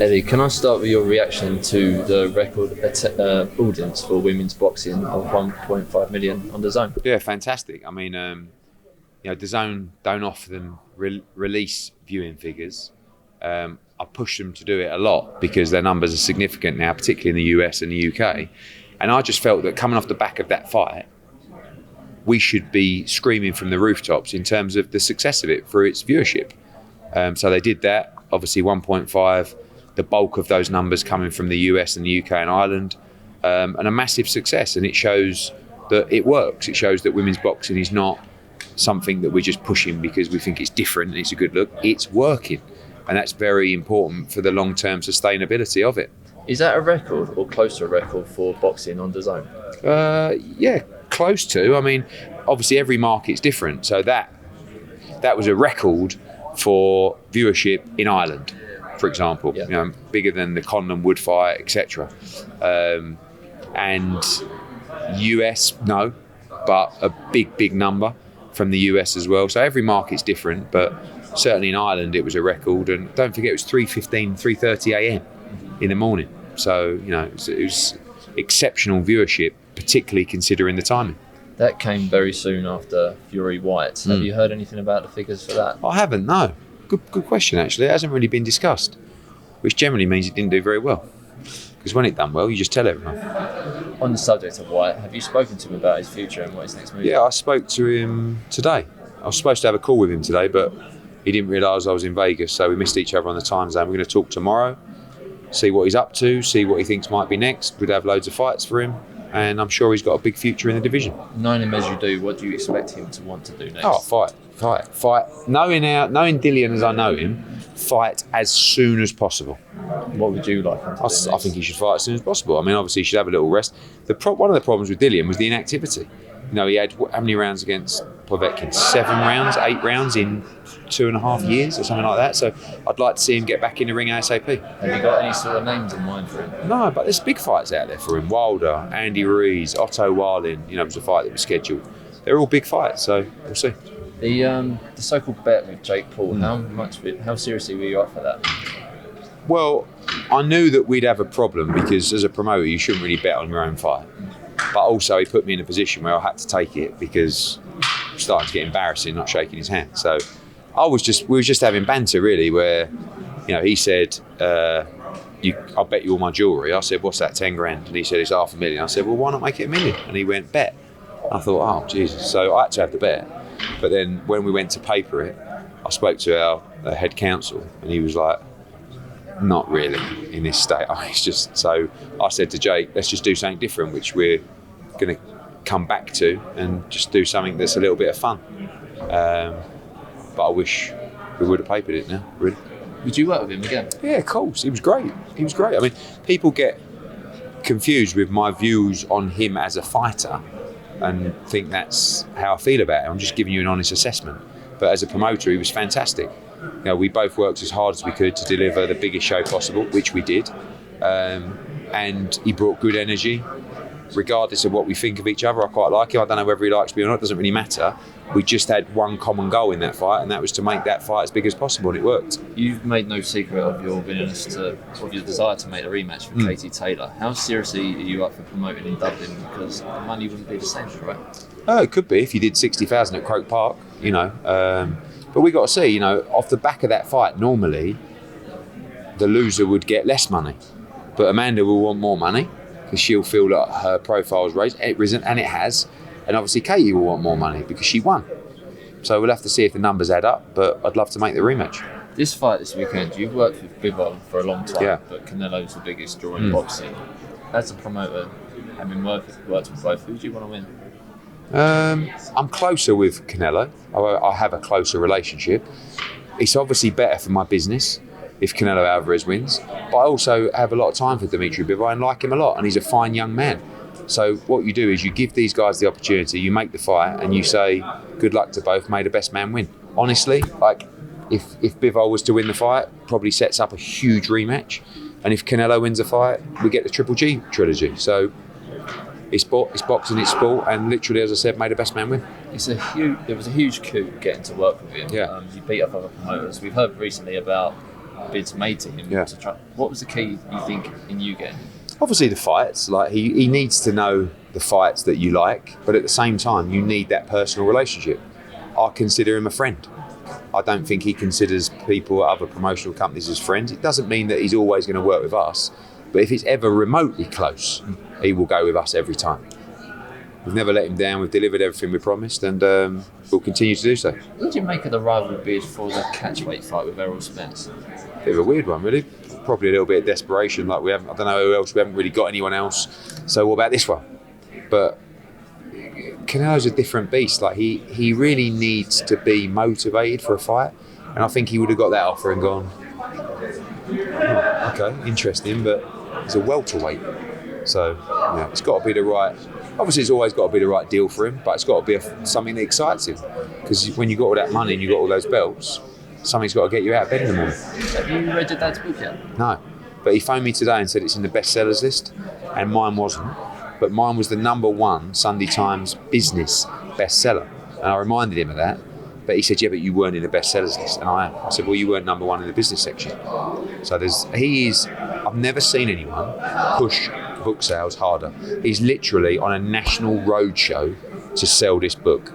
Eddie, can I start with your reaction to the record audience for women's boxing of 1.5 million on DAZN? Yeah, fantastic. I mean, DAZN don't often release viewing figures. I push them to do it a lot because their numbers are significant now, particularly in the US and the UK. And I just felt that coming off the back of that fight, we should be screaming from the rooftops in terms of the success of it through its viewership. So they did that, obviously 1.5, the bulk of those numbers coming from the US and the UK and Ireland, and a massive success. And it shows that it works. It shows that women's boxing is not something that we're just pushing because we think it's different and it's a good look. It's working. And that's very important for the long-term sustainability of it. Is that a record or close to a record for boxing on DAZN? Yeah, close to. I mean, obviously every market's different. So that was a record for viewership in Ireland, for example. Yeah. Bigger than the Conlan Wood fight, etc. And US, no, but a big number from the US as well. So every market's different, but certainly in Ireland it was a record. And don't forget, it was 3:30 a.m. in the morning. So, it was exceptional viewership, particularly considering the timing. That came very soon after Fury Whyte. Have you heard anything about the figures for that? I haven't, no. Good question, actually. It hasn't really been discussed, which generally means it didn't do very well. Because when it done well, you just tell everyone. On the subject of Whyte, have you spoken to him about his future and what his next move is? Yeah, I spoke to him today. I was supposed to have a call with him today, but he didn't realise I was in Vegas, so we missed each other on the time zone. We're going to talk tomorrow, see what he's up to, see what he thinks might be next. We'd have loads of fights for him, and I'm sure he's got a big future in the division. Knowing him as you do, what do you expect him to want to do next? Oh, fight. Knowing Dillian as I know him, fight as soon as possible. What would you like him to do next? I think he should fight as soon as possible. I mean, obviously he should have a little rest. One of the problems with Dillian was the inactivity. He had how many rounds against Povetkin? 7 rounds, 8 rounds in 2.5 years or something like that. So I'd like to see him get back in the ring ASAP. Have you got any sort of names in mind for him? No, but there's big fights out there for him. Wilder, Andy Ruiz, Otto Warlin. It was a fight that was scheduled. They're all big fights, so we'll see. The so-called bet with Jake Paul. How seriously were you up for that? Well, I knew that we'd have a problem because as a promoter, you shouldn't really bet on your own fight. But also, he put me in a position where I had to take it because it was starting to get embarrassing not shaking his hand. So we were just having banter really, where he said, "I'll bet you all my jewellery." I said, "What's that? 10 grand?" And he said, "It's $500,000." I said, "Well, why not make it $1 million?" And he went, "Bet." I thought, "Oh Jesus!" So I had to have the bet. But then when we went to paper it, I spoke to our head counsel, and he was like, "Not really in this state." So I said to Jake, "Let's just do something different, which we're going to come back to, and just do something that's a little bit of fun." But I wish we would have papered it now, really. Would you work with him again? Yeah, of course. He was great. I mean, people get confused with my views on him as a fighter and think that's how I feel about him. I'm just giving you an honest assessment. But as a promoter, he was fantastic. We both worked as hard as we could to deliver the biggest show possible, which we did. And he brought good energy. Regardless of what we think of each other, I quite like him. I don't know whether he likes me or not, it doesn't really matter. We just had one common goal in that fight, and that was to make that fight as big as possible, and it worked. You've made no secret of your willingness of your desire to make a rematch with Katie Taylor. How seriously are you up for promoting in Dublin? Because the money wouldn't be the same, right? Oh, it could be if you did 60,000 at Croke Park, But we got to see, off the back of that fight, normally the loser would get less money, but Amanda will want more money because she'll feel that her profile's risen, and it has. And obviously Katie will want more money because she won. So we'll have to see if the numbers add up, but I'd love to make the rematch. This fight this weekend, you've worked with Bivol for a long time, but Canelo's the biggest draw in boxing. As a promoter, having worked with both, who do you want to win? I'm closer with Canelo. I have a closer relationship. It's obviously better for my business if Canelo Alvarez wins, but I also have a lot of time for Dmitry Bivol and like him a lot, and he's a fine young man. So what you do is you give these guys the opportunity, you make the fight, and you say, good luck to both, may the best man win. Honestly, if Bivol was to win the fight, probably sets up a huge rematch. And if Canelo wins a fight, we get the Triple G trilogy. So it's boxing, it's sport, and literally, as I said, may the best man win. There was a huge coup getting to work with him. Yeah. You beat up other promoters. We've heard recently about bids made to him. Yeah. To try. What was the key, you think, in you getting him? Obviously the fights, like he needs to know the fights that you like, but at the same time you need that personal relationship. I consider him a friend. I don't think he considers people at other promotional companies as friends. It doesn't mean that he's always going to work with us, but if it's ever remotely close, he will go with us every time. We've never let him down. We've delivered everything we promised, and we'll continue to do so. What did you make of the rival bid for the catchweight fight with Errol Spence? Bit of a weird one, really. Probably a little bit of desperation. Like I don't know who else. We haven't really got anyone else. So what about this one? But Canelo's a different beast. Like he really needs to be motivated for a fight, and I think he would have got that offer and gone, oh, okay, interesting, but he's a welterweight, so it's got to be the right. Obviously, it's always got to be the right deal for him, but it's got to be something that excites him. Because when you've got all that money and you've got all those belts, something's got to get you out of bed in the morning. Have you read your dad's book yet? No, but he phoned me today and said it's in the bestsellers list, and mine wasn't. But mine was the #1 Sunday Times business bestseller, and I reminded him of that. But he said, "Yeah, but you weren't in the bestsellers list," and I am. I said, "Well, you weren't #1 in the business section." So I've never seen anyone push book sales harder. He's literally on a national roadshow to sell this book.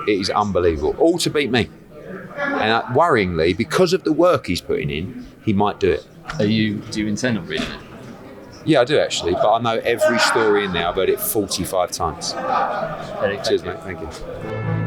It is unbelievable. All to beat me. And worryingly, because of the work he's putting in, he might do it. Do you intend on reading it? Yeah, I do actually, but I know every story in there. I've heard it 45 times. Eric, Cheers, mate. Thank you.